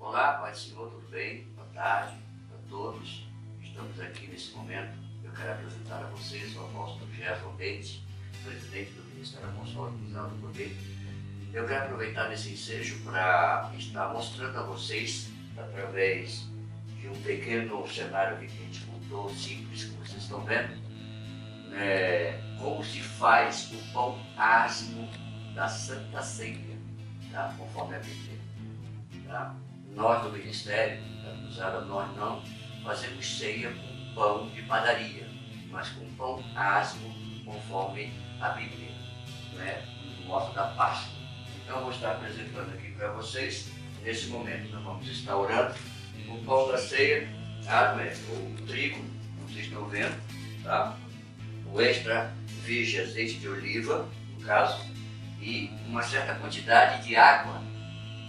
Olá, Pai do Senhor, tudo bem? Boa tarde a todos. Estamos aqui nesse momento. Eu quero apresentar a vocês o apóstolo Gerson Leite, presidente do Ministério Apostólico Visão do Poder. Eu quero aproveitar esse ensejo para estar mostrando a vocês, através de um pequeno cenário que a gente montou, simples, como vocês estão vendo, como se faz o pão asmo da Santa Ceia, tá? Conforme a Bíblia. Tá? Nós do Ministério, nós não fazemos ceia com pão de padaria, mas com pão asmo, conforme a Bíblia, no modo da Páscoa. Então eu vou estar apresentando aqui para vocês, nesse momento nós vamos estar orando. O pão da ceia, o trigo, como vocês estão vendo, tá? O extra virgem azeite de oliva, no caso, e uma certa quantidade de água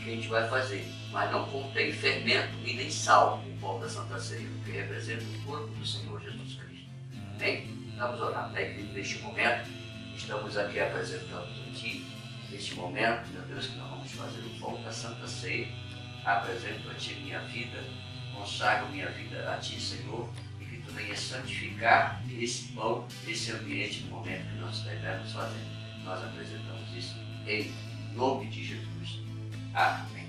que a gente vai fazer, mas não contém fermento e nem sal o pão da Santa Ceia, que representa o corpo do Senhor Jesus Cristo. Amém? Vamos orar, Pai, neste momento, estamos aqui apresentando a Ti, neste momento, meu Deus, que nós vamos fazer o pão da Santa Ceia. Apresento a Ti minha vida, consagro minha vida a Ti, Senhor, e que Tu venhas santificar esse pão, esse ambiente no momento que nós estivemos fazendo. Nós apresentamos isso em nome de Jesus. Amém.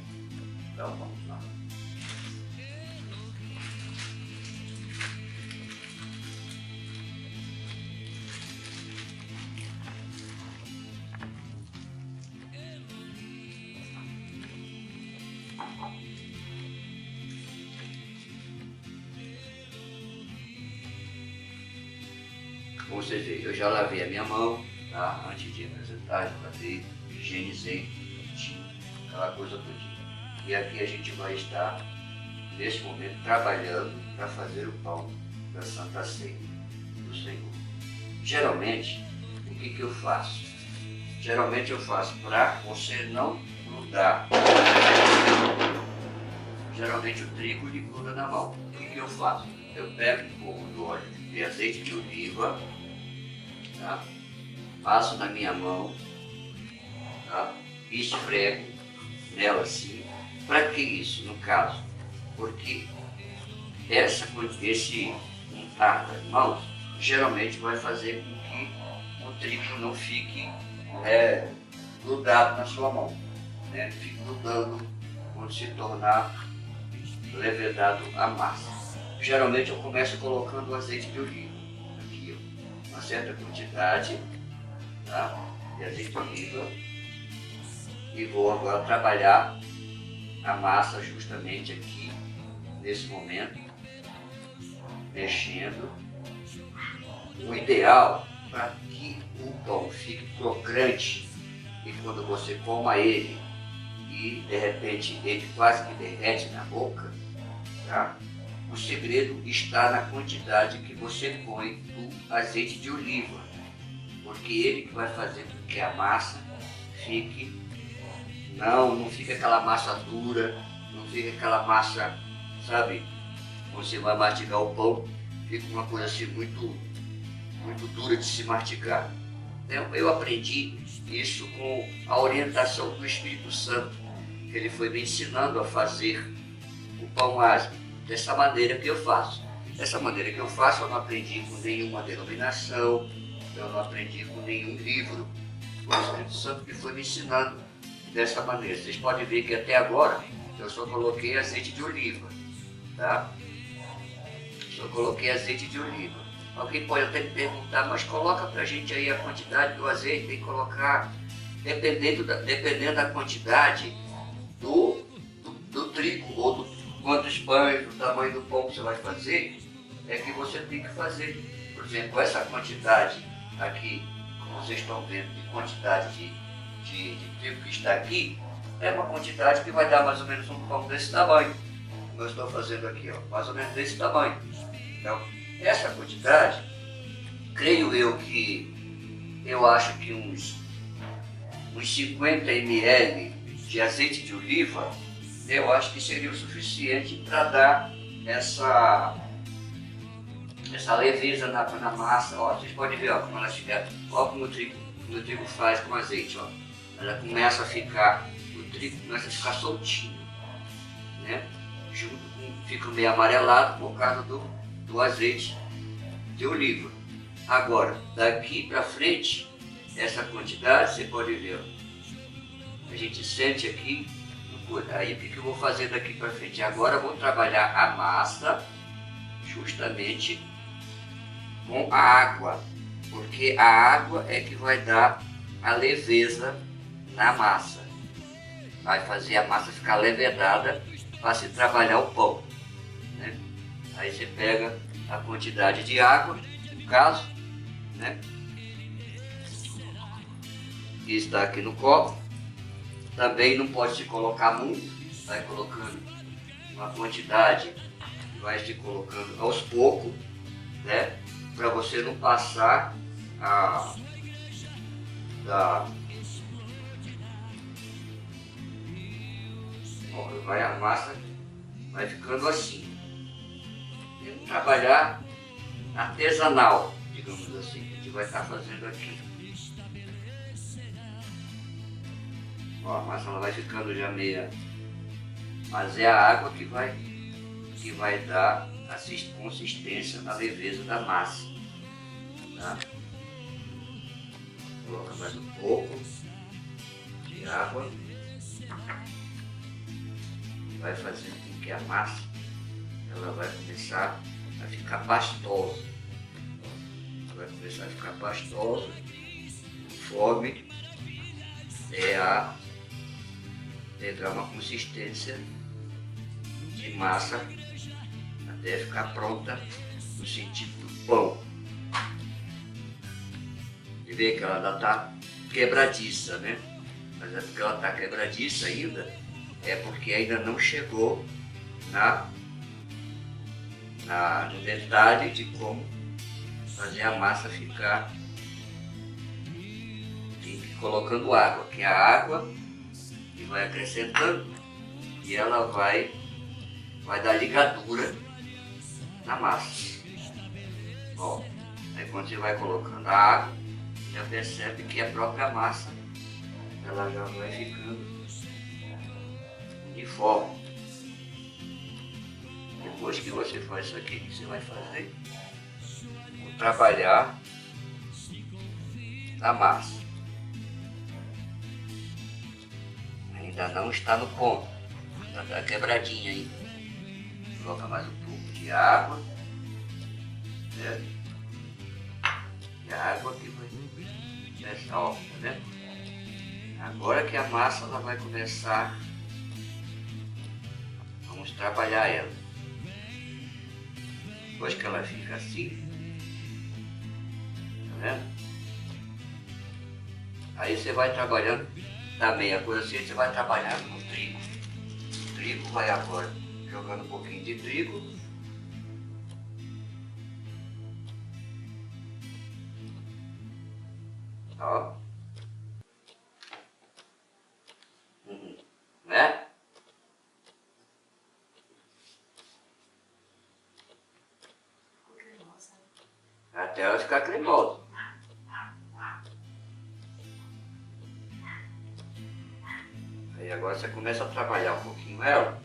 Então vamos lá. Como vocês veem, eu já lavei a minha mão, tá? Antes de apresentar, já lavei, higienizei, aquela coisa todinha. E aqui a gente vai estar, nesse momento, trabalhando para fazer o pão da Santa Ceia do Senhor. Geralmente, o que eu faço? Geralmente eu faço para você não grudar. Geralmente o trigo lhe gruda na mão. O que eu faço? Eu pego um pouco do óleo de azeite de oliva, tá? Passo na minha mão, tá? Esfrego nela assim. Para que isso, no caso? Porque esse untar das mãos geralmente vai fazer com que o trigo não fique grudado na sua mão, fique grudando quando se tornar levedado a massa. Geralmente eu começo colocando o azeite de oliva, aqui, ó, uma certa quantidade, tá, de azeite de oliva, e vou agora trabalhar a massa justamente aqui, nesse momento, mexendo. O ideal para que o pão fique crocante e quando você coma ele e de repente ele quase que derrete na boca, tá? O segredo está na quantidade que você põe do azeite de oliva, porque ele que vai fazer com que a massa fique, não fica aquela massa dura, não fica aquela massa, sabe, você vai mastigar o pão, fica uma coisa assim muito dura de se mastigar. Então, eu aprendi isso com a orientação do Espírito Santo, que ele foi me ensinando a fazer o pão asmo, dessa maneira que eu faço. Dessa maneira que eu faço, eu não aprendi com nenhuma denominação, eu não aprendi com nenhum livro. Foi o Espírito Santo que foi me ensinando dessa maneira. Vocês podem ver que até agora eu só coloquei azeite de oliva, tá? Só coloquei azeite de oliva. Alguém pode até me perguntar, mas coloca pra gente aí a quantidade do azeite, tem que colocar, dependendo da quantidade do trigo, ou do quantos pães, do tamanho do pão que você vai fazer, é que você tem que fazer. Por exemplo, essa quantidade aqui, como vocês estão vendo, de quantidade de trigo que está aqui, é uma quantidade que vai dar mais ou menos um pão desse tamanho, como eu estou fazendo aqui, ó, mais ou menos desse tamanho. Então, essa quantidade, creio eu acho que uns 50 ml de azeite de oliva, eu acho que seria o suficiente para dar essa leveza na massa. Ó, vocês podem ver, ó, como ela fica, ó, como o trigo faz com azeite, ó. Ela começa a ficar, o trigo começa a ficar soltinho, né? Junto com, fica meio amarelado por causa do azeite de oliva. Agora, daqui para frente, essa quantidade, você pode ver, ó, a gente sente aqui, aí o que eu vou fazer daqui para frente? Agora eu vou trabalhar a massa justamente com a água, porque a água é que vai dar a leveza na massa, vai fazer a massa ficar levedada para se trabalhar o pão, né? Aí você pega a quantidade de água, no caso, né? Que está aqui no copo. Também não pode se colocar muito, vai colocando uma quantidade, vai se colocando aos poucos, né? Para você não passar vai a massa, vai ficando assim. Vamos trabalhar artesanal, digamos assim, que a gente vai estar fazendo aqui. Ó, a massa ela vai ficando já meia, mas é a água que vai dar a consistência na leveza da massa, tá? Coloca mais um pouco de água, vai fazendo com que a massa ela vai começar a ficar pastosa, vai começar a ficar pastosa conforme pegar uma consistência de massa até ficar pronta no sentido do pão. Você vê que ela ainda está quebradiça, né? Mas é porque ela está quebradiça ainda, é porque ainda não chegou no detalhe de como fazer a massa ficar colocando água, que é a água que vai acrescentando e ela vai dar ligadura na massa. Ó, aí quando você vai colocando a água, já percebe que a própria massa ela já vai ficando uniforme. Depois que você faz isso aqui, o que você vai fazer? Vou trabalhar a massa. Ainda não está no ponto, ainda está quebradinha ainda. Coloca mais um pouco de água, né? E a água que vai nessa horta, né? Agora que a massa ela vai começar, vamos trabalhar ela. Depois que ela fica assim, tá vendo? Aí você vai trabalhando também a coisa assim, você vai trabalhando no trigo. O trigo vai agora jogando um pouquinho de trigo. Ó. Né? Até ela ficar cremosa. Aí agora você começa a trabalhar um pouquinho ela.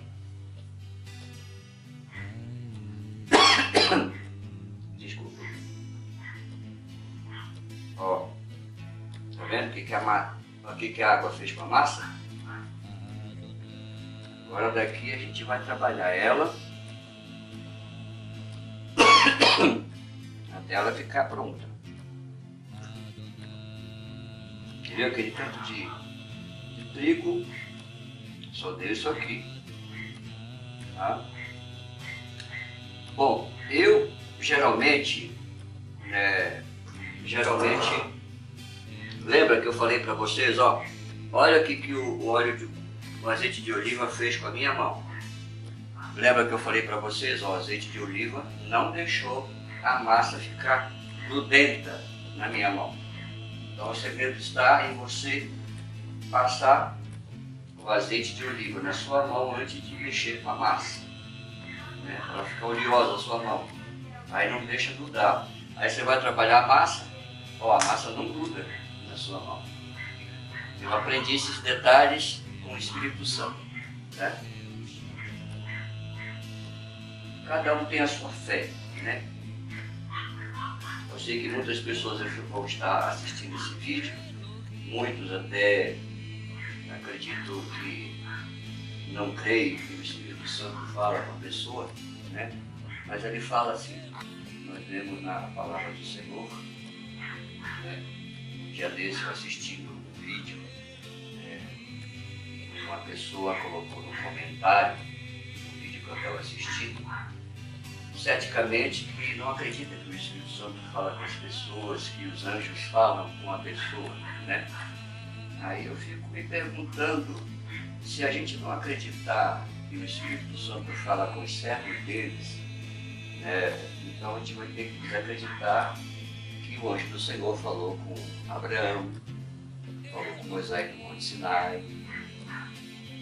Desculpa. Ó. Tá vendo o que a água fez com a massa? Agora daqui a gente vai trabalhar ela até ela ficar pronta. Entendeu? Aquele tanto de trigo, só deu isso aqui. Tá? Bom, eu geralmente, lembra que eu falei para vocês, ó, olha o que o azeite de oliva fez com a minha mão. Lembra que eu falei para vocês, ó, o azeite de oliva não deixou a massa ficar grudenta na minha mão. Então o segredo está em você passar o azeite de oliva na sua mão antes de mexer com a massa, né? Ela fica oleosa a sua mão, aí não deixa grudar. Aí você vai trabalhar a massa, ó, a massa não gruda na sua mão. Eu aprendi esses detalhes com o Espírito Santo, né? cada um tem a sua fé, né? Eu sei que muitas pessoas vão estar assistindo esse vídeo, muitos até acredito que não creem que o Espírito Santo fala com a pessoa, né? Mas ele fala assim, nós vemos na palavra do Senhor, né? Um dia desse eu assistindo um vídeo, uma pessoa colocou no comentário, no vídeo que eu estava assistindo, ceticamente, que não acredita que o Espírito Santo fala com as pessoas, que os anjos falam com a pessoa, né? Aí eu fico me perguntando, se a gente não acreditar que o Espírito Santo fala com os servos deles, né, então a gente vai ter que desacreditar que o anjo do Senhor falou com Abraão, falou com Moisés no Monte Sinai,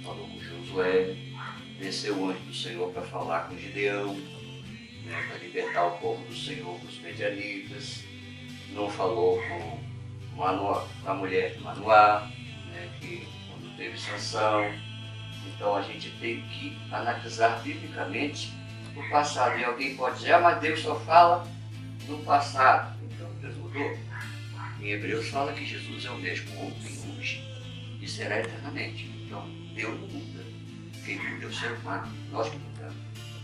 falou com Josué, desceu o anjo do Senhor para falar com Gideão, né, para libertar o povo do Senhor dos medianitas, não falou com a mulher de Manoá, né, que quando teve sanção. Então a gente tem que analisar biblicamente o passado. E alguém pode dizer, mas Deus só fala no passado. Então Deus mudou. Em Hebreus fala que Jesus é o mesmo ontem, hoje e será eternamente. Então Deus não muda. Quem muda é o ser humano, nós que mudamos.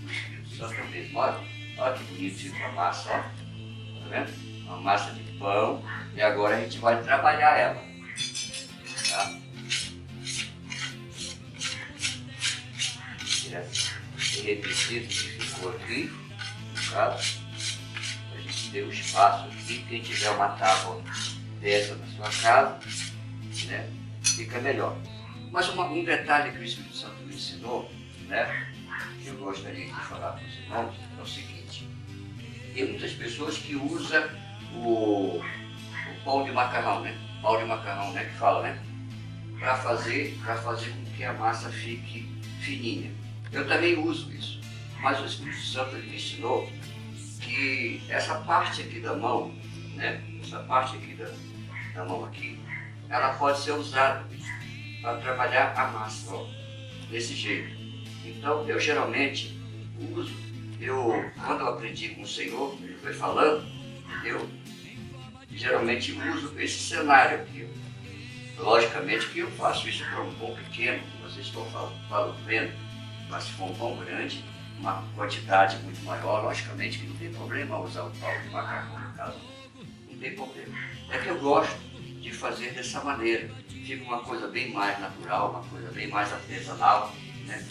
O Espírito Santo é o mesmo. Olha que bonito fica a massa, ó. Tá vendo? Uma massa de pão, e agora a gente vai trabalhar ela. Tá? Esse requisito que ficou aqui, no caso, a gente deu espaço aqui, quem tiver uma tábua dessa na sua casa, né, fica melhor. Mas um detalhe que o Espírito Santo me ensinou, né, que eu gostaria de falar para os irmãos, é o seguinte: tem muitas pessoas que usam o pão de macarrão, né? Pão de macarrão, né? Que fala, né? Para fazer com que a massa fique fininha. Eu também uso isso, mas o Espírito Santo me ensinou que essa parte aqui da mão, né? Essa parte aqui da mão aqui, ela pode ser usada para trabalhar a massa, ó, desse jeito. Então, eu geralmente uso, quando eu aprendi com o Senhor, ele foi falando, eu geralmente uso esse cenário aqui. Logicamente que eu faço isso para um pão pequeno, como vocês estão vendo, mas se for um pão grande, uma quantidade muito maior, logicamente que não tem problema usar o pão de macarrão no caso. Não tem problema. É que eu gosto de fazer dessa maneira. Fica uma coisa bem mais natural, uma coisa bem mais artesanal, né?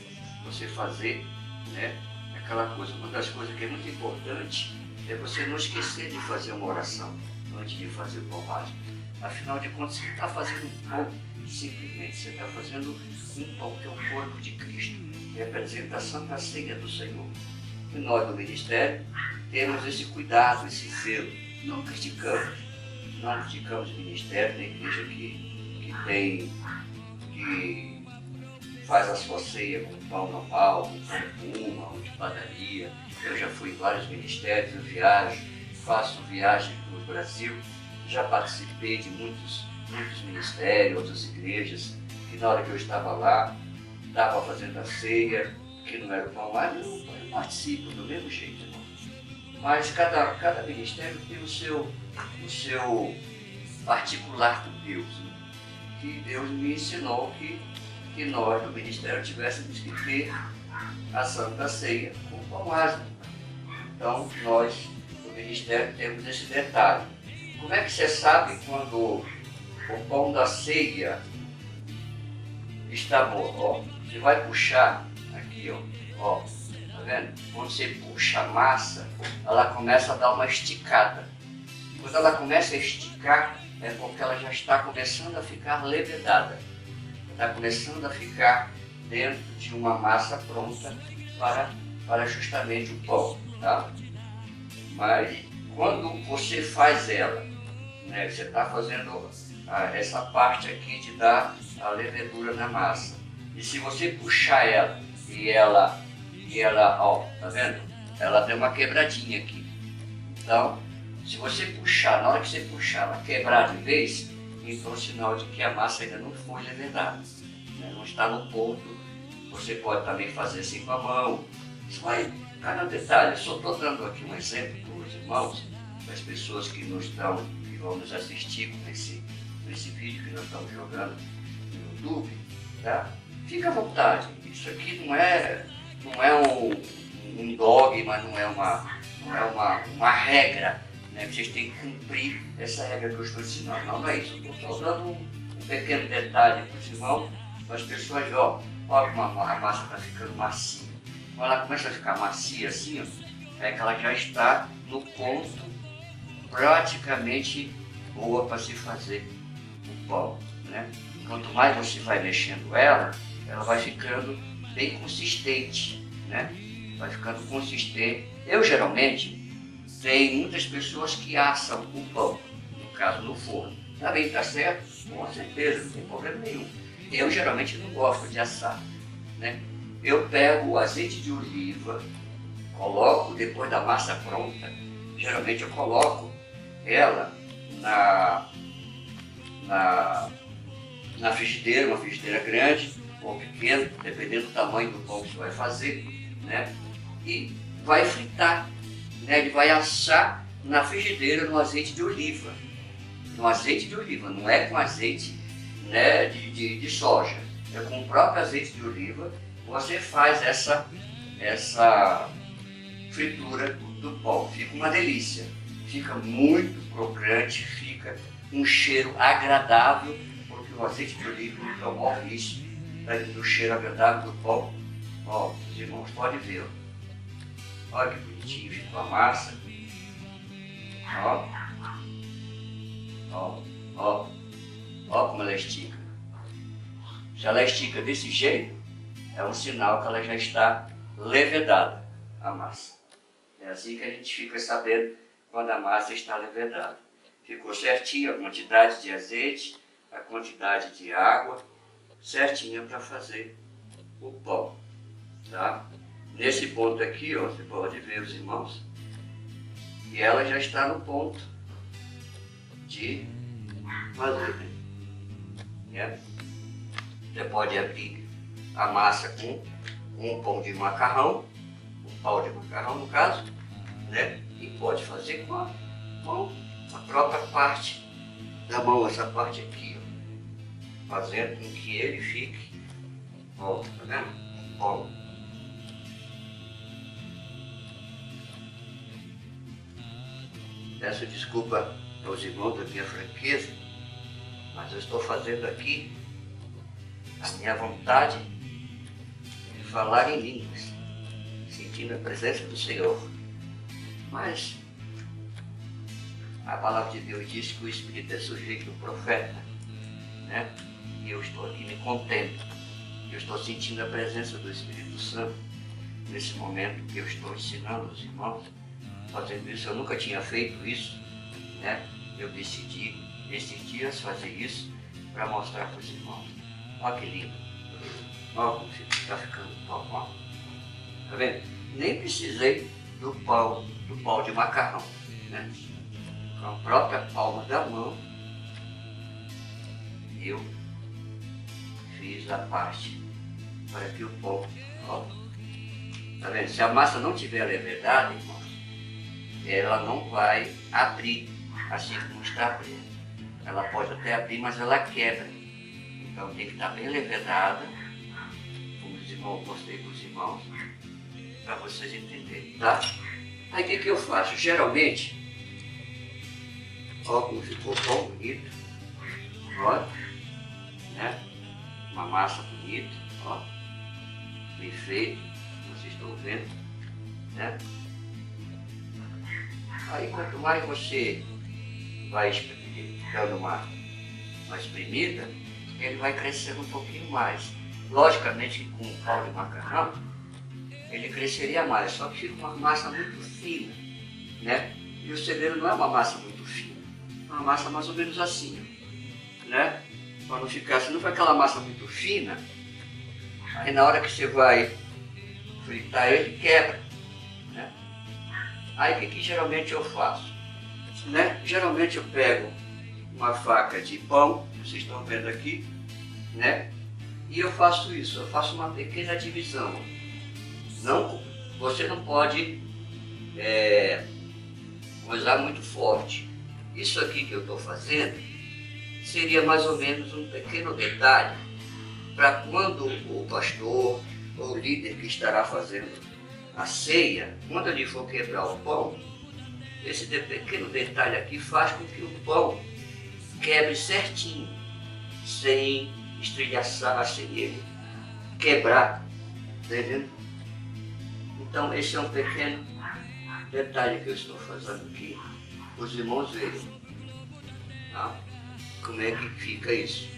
Você fazer, né, aquela coisa. Uma das coisas que é muito importante é você não esquecer de fazer uma oração antes de fazer o pão mágico. Afinal de contas, você não está fazendo um pão simplesmente, você está fazendo um pão que é o corpo de Cristo, que representa a Santa Ceia do Senhor. E nós do Ministério temos esse cuidado, esse zelo. Não criticamos o Ministério, nem a igreja que faz a sua ceia com pão normal, com pão puma ou de padaria. Eu já fui em vários ministérios, eu viajo, faço viagem no Brasil, já participei de muitos ministérios, outras igrejas, que na hora que eu estava lá, estava fazendo a ceia, que não era o pão mais, eu participo do mesmo jeito, irmão. Mas cada ministério tem o seu particular com Deus, né? Que Deus me ensinou que nós do ministério tivéssemos que ter a Santa Ceia com o pão mágico. Então nós do ministério temos esse detalhe. Como é que você sabe quando o pão da ceia está bom? Ó, você vai puxar aqui, ó, tá vendo? Quando você puxa a massa, ela começa a dar uma esticada. Quando ela começa a esticar, é porque ela já está começando a ficar levedada. Está começando a ficar dentro de uma massa pronta para justamente o pão, tá? Mas quando você faz ela, né, você está fazendo essa parte aqui de dar a levedura na massa. E se você puxar ela e ela, ó, tá vendo? Ela tem uma quebradinha aqui. Então, se você puxar, na hora que você puxar ela quebrar de vez, então é sinal de que a massa ainda não foi levedada, né? Não está no ponto. Você pode também fazer assim com a mão. Isso vai Cada detalhe, só estou dando aqui um exemplo para os irmãos, para as pessoas que vão nos assistir nesse vídeo que nós estamos jogando no YouTube, tá? Fica à vontade, isso aqui não é um dogma, não é uma regra, né? Vocês têm que cumprir essa regra que eu estou ensinando. Não é isso, eu estou só dando um pequeno detalhe para os irmãos, para as pessoas verem, ó como a massa está ficando macia. Quando ela começa a ficar macia assim, ó, é que ela já está no ponto praticamente boa para se fazer o pão, né? Quanto mais você vai mexendo ela vai ficando bem consistente, né? Vai ficando consistente. Eu geralmente tenho muitas pessoas que assam o pão, no caso no forno. Também está certo? Com certeza, não tem problema nenhum. Eu geralmente não gosto de assar, né? Eu pego o azeite de oliva, coloco depois da massa pronta. Geralmente eu coloco ela na frigideira, uma frigideira grande ou pequena, dependendo do tamanho do pão que você vai fazer, né? E vai fritar, né? Ele vai assar na frigideira no azeite de oliva. No azeite de oliva, não é com azeite, né, de soja. É com o próprio azeite de oliva. Você faz essa fritura do pão. Fica uma delícia. Fica muito crocante, fica um cheiro agradável, porque o azeite de oliva me promove isso, do cheiro agradável do pão. Ó, os irmãos podem ver. Ó. Olha que bonitinho ficou a massa. Ó. Ó, ó. Ó como ela estica. Se ela estica desse jeito, é um sinal que ela já está levedada, a massa. É assim que a gente fica sabendo quando a massa está levedada. Ficou certinho a quantidade de azeite, a quantidade de água, certinha para fazer o pão. Tá? Nesse ponto aqui, ó, você pode ver os irmãos, e ela já está no ponto de fazer. Né? Você pode abrir a massa com um pão de macarrão, um pau de macarrão no caso, né? E pode fazer com a mão, a própria parte da mão, essa parte aqui, ó, fazendo com que ele fique, ó, tá vendo? Bom. Peço desculpa aos irmãos da minha franqueza, mas eu estou fazendo aqui a minha vontade de falar em línguas, sentindo a presença do Senhor. Mas a palavra de Deus diz que o Espírito é sujeito ao profeta, né? E eu estou aqui me contendo. Eu estou sentindo a presença do Espírito Santo nesse momento que eu estou ensinando os irmãos. Fazendo isso, eu nunca tinha feito isso, né? Eu decidi esses dias fazer isso para mostrar para os irmãos. Olha que lindo. Olha como está ficando o pão, ó. Tá vendo? Nem precisei do pão de macarrão, né? Com a própria palma da mão, eu fiz a parte para que o pão, ó. Tá vendo? Se a massa não tiver levedada, irmão, ela não vai abrir assim como está abrindo. Ela pode até abrir, mas ela quebra. Então tem que estar bem levedada, como os irmãos, mostrei para os irmãos, para vocês entenderem, tá? Aí o que eu faço? Geralmente, ó como ficou tão bonito, ó, né? Uma massa bonita, ó, bem feito, vocês estão vendo, né? Aí quanto mais você vai dando uma espremida, ele vai crescendo um pouquinho mais. Logicamente que com o pau de macarrão, ele cresceria mais, só que fica uma massa muito fina, né? E o segredo não é uma massa muito fina, é uma massa mais ou menos assim, né? Para não ficar, se não for aquela massa muito fina, aí na hora que você vai fritar ele, quebra, né? Aí o que geralmente eu faço? Né? Geralmente eu pego uma faca de pão, vocês estão vendo aqui, né? E eu faço isso, eu faço uma pequena divisão, não você não pode usar muito forte. Isso aqui que eu estou fazendo seria mais ou menos um pequeno detalhe para quando o pastor ou o líder que estará fazendo a ceia, quando ele for quebrar o pão, esse pequeno detalhe aqui faz com que o pão quebre certinho, sem estrelhaçar, sem ele quebrar, tá entendendo? Então esse é um pequeno detalhe que eu estou fazendo aqui, os irmãos verem, tá? Como é que fica isso.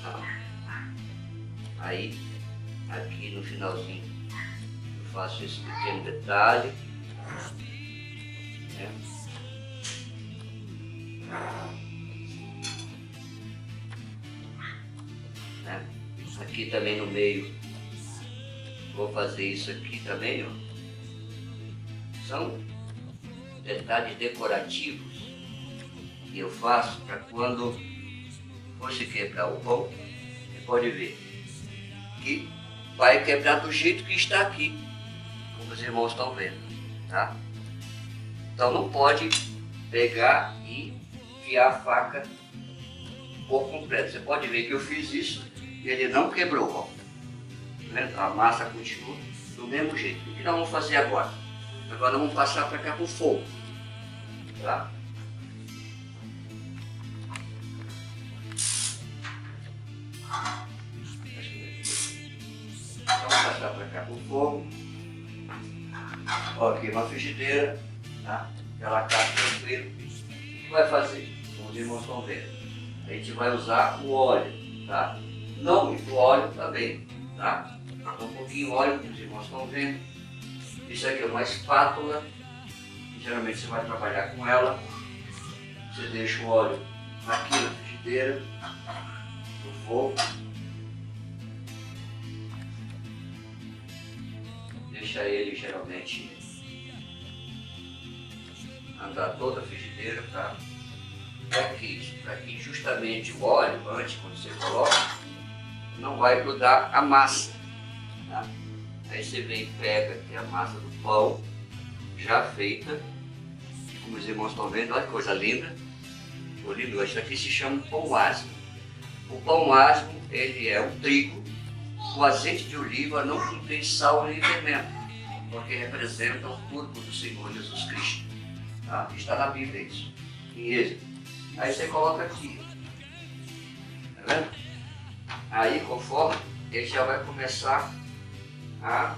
Tá? Aí, aqui no finalzinho, eu faço esse pequeno detalhe, né? Aqui também no meio, vou fazer isso aqui também, ó. São detalhes decorativos que eu faço para quando você quebrar o pão, você pode ver que vai quebrar do jeito que está aqui, como os irmãos estão vendo, tá? Então não pode pegar e enfiar a faca por completo. Você pode ver que eu fiz isso e ele não quebrou, ó. A massa continua do mesmo jeito. O que nós vamos fazer agora? Agora nós vamos passar para cá para o fogo, tá? Vamos passar para cá para o fogo. Ó, aqui uma frigideira, tá? Ela cai tranquilo. O que vai fazer? Como os irmãos estão vendo, a gente vai usar o óleo, tá? Não muito óleo também, tá? Um pouquinho de óleo, como os irmãos estão vendo. Isso aqui é uma espátula, geralmente você vai trabalhar com ela. Você deixa o óleo aqui na frigideira, no fogo. Deixa ele geralmente andar toda a frigideira, tá? Para que justamente o óleo, antes, quando você coloca, não vai grudar a massa, tá? Aí você vem e pega aqui a massa do pão, já feita, como os irmãos estão vendo, olha que coisa linda. Isso aqui se chama pão asmo. O pão asmo, ele é um trigo, o azeite de oliva não contém sal nem fermento, porque representa o corpo do Senhor Jesus Cristo, tá? Está na Bíblia isso, em Êxodo. Aí você coloca aqui, tá vendo? Aí conforme ele já vai começar a...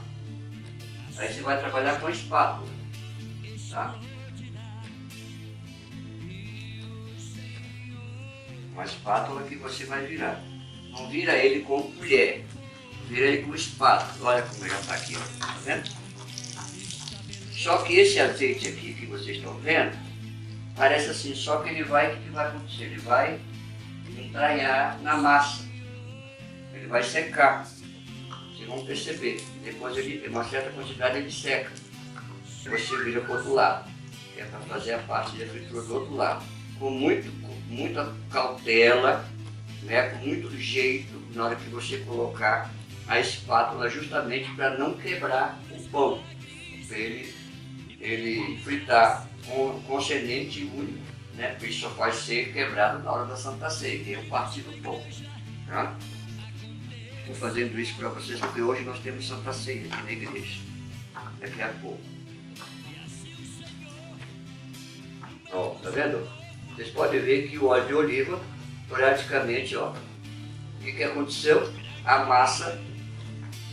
Aí você vai trabalhar com a espátula, tá? Uma espátula que você vai virar. Não vira ele com colher, vira ele com espátula. Olha como já está aqui, ó. Tá vendo? Só que esse azeite aqui que vocês estão vendo, parece assim, só que o que vai acontecer? Ele vai entranhar na massa, ele vai secar, vocês vão perceber. Depois ele tem uma certa quantidade, ele seca. Você vira para o outro lado, que é para fazer a parte da fritura do outro lado. Com muita cautela, né, com muito jeito, na hora que você colocar a espátula, justamente para não quebrar o pão, para ele fritar com semente único, né? Porque isso só pode ser quebrado na hora da Santa Ceia, que é o partir do pão, tá? Estou fazendo isso para vocês porque hoje nós temos Santa Ceia aqui na igreja, daqui a pouco. Ó, tá vendo? Vocês podem ver que o óleo de oliva, praticamente, ó, o que aconteceu? A massa,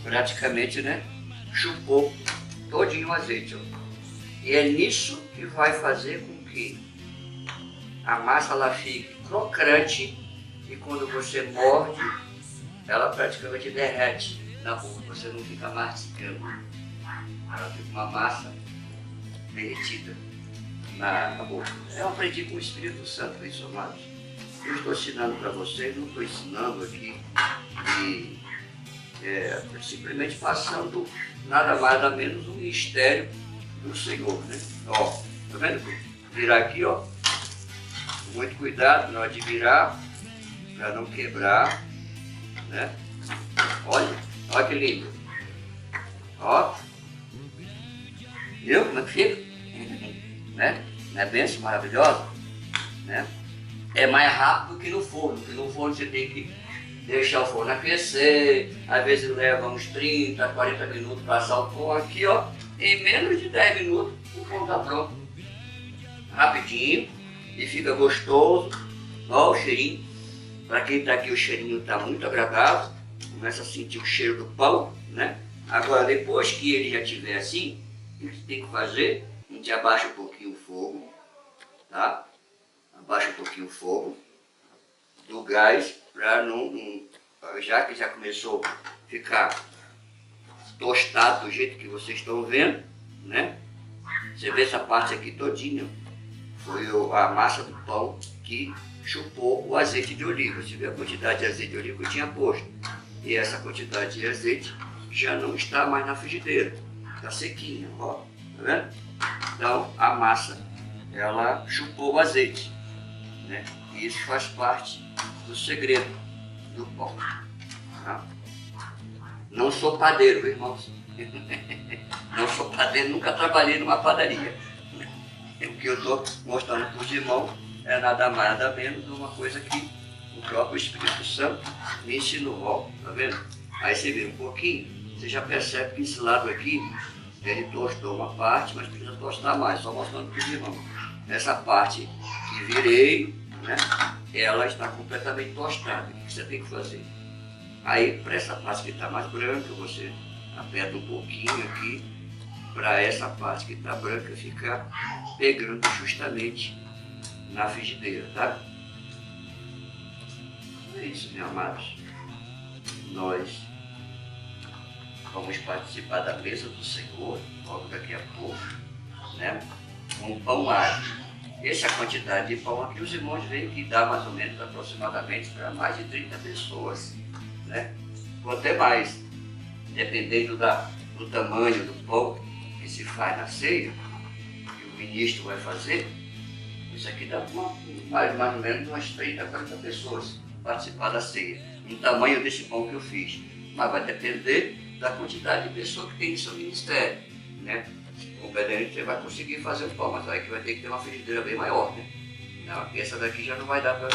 praticamente, né, chupou todinho o azeite, ó. E é nisso que vai fazer com que a massa ela fique crocante e quando você morde, ela praticamente derrete na boca, você não fica mastigando. Ela fica uma massa derretida na boca. Eu aprendi com o Espírito Santo isso, amados. Eu estou ensinando para vocês, não estou ensinando aqui e simplesmente passando nada mais nada menos um mistério do Senhor, né? Ó, tá vendo? Virar aqui, ó. Com muito cuidado na hora de virar, para não quebrar, né? Olha que lindo. Ó. Viu como é que fica? Né? Não é benção maravilhosa? Né? É mais rápido que no forno, porque no forno você tem que deixar o forno aquecer, às vezes leva uns 30, 40 minutos para assar o pão. Aqui, ó, em menos de 10 minutos o pão está pronto. Rapidinho e fica gostoso. Ó o cheirinho. Para quem está aqui, o cheirinho está muito agradável. Começa a sentir o cheiro do pão, né? Agora, depois que ele já estiver assim, o que você tem que fazer? A gente abaixa um pouquinho o fogo, tá? Abaixa um pouquinho o fogo do gás para já que já começou a ficar tostado do jeito que vocês estão vendo, né? Você vê essa parte aqui todinha, foi a massa do pão que chupou o azeite de oliva. Você vê a quantidade de azeite de oliva que eu tinha posto. E essa quantidade de azeite já não está mais na frigideira, está sequinha, ó, tá vendo? Então a massa, ela chupou o azeite, né? E isso faz parte do segredo do pão, tá? Não sou padeiro, irmãos. Não sou padeiro, nunca trabalhei numa padaria. O que eu estou mostrando para os irmãos é nada mais, nada menos de uma coisa que o próprio Espírito Santo me ensinou, ó, tá vendo? Aí você vê um pouquinho, você já percebe que esse lado aqui, ele tostou uma parte, mas precisa tostar mais, só mostrando para os irmãos. Essa parte que virei, né, ela está completamente tostada. O que você tem que fazer? Aí, para essa parte que está mais branca, você aperta um pouquinho aqui, para essa parte que está branca ficar pegando justamente na frigideira, tá? É isso, meus amados. Nós vamos participar da mesa do Senhor logo daqui a pouco, né? Com pão ágil. Essa quantidade de pão aqui os irmãos veem que dá mais ou menos aproximadamente para mais de 30 pessoas, né? Ou até mais, dependendo do tamanho do pão que se faz na ceia, que o ministro vai fazer. Isso aqui dá mais ou menos umas 30, 40 pessoas participar da ceia, no tamanho desse pão que eu fiz. Mas vai depender da quantidade de pessoas que tem no seu ministério, né? Completamente você vai conseguir fazer o pão, mas aí que vai ter que ter uma frigideira bem maior, né? Não, essa daqui já não vai dar para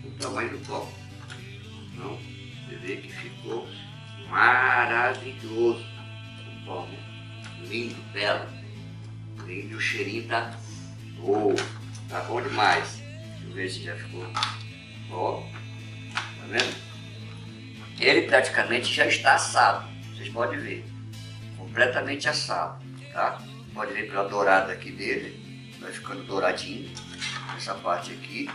o tamanho do pão. Então, você vê que ficou maravilhoso o pão, né? Lindo, belo. Lindo, o cheirinho tá tá bom demais. Deixa eu ver se já ficou. Ó, tá vendo? Ele praticamente já está assado. Vocês podem ver. Completamente assado, tá? Pode ver pela dourada aqui dele. Vai ficando douradinho. Essa parte aqui.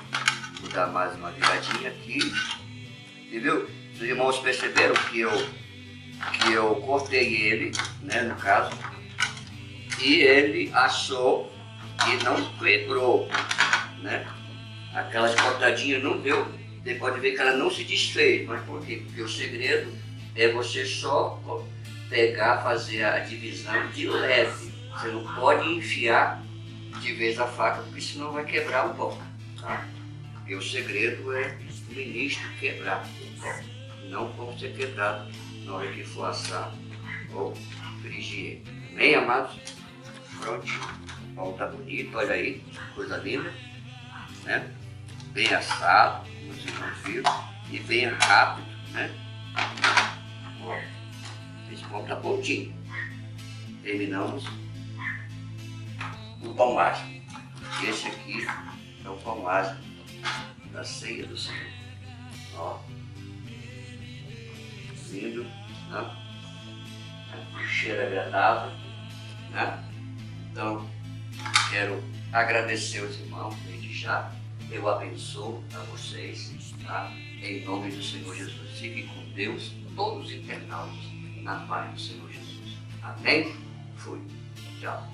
Vou dar mais uma viradinha aqui. Entendeu? Os irmãos perceberam que eu cortei ele, né, no caso. E ele assou e não quebrou, né? Aquelas cortadinhas não deu. Você pode ver que ela não se desfez. Mas por quê? Porque o segredo é você só pegar, fazer a divisão de leve. Você não pode enfiar de vez a faca, porque senão vai quebrar o pão, tá? Porque o segredo é o ministro quebrar o pão. Não pode ser quebrado na hora que for assar ou frigir. Amém, amados? Prontinho. O pão tá bonito, olha aí, coisa linda, né? Bem assado, como vocês não viram, e bem rápido, né? Ó, esse pão tá prontinho. Terminamos o pão ázimo. Esse aqui é o pão ázimo da ceia do Senhor. Ó, lindo, né? O cheiro agradável, né? Então, quero agradecer aos irmãos desde já. Eu abençoo a vocês, tá? Em nome do Senhor Jesus. Fiquem com Deus, todos os internautas, na paz do Senhor Jesus. Amém? Fui. Tchau.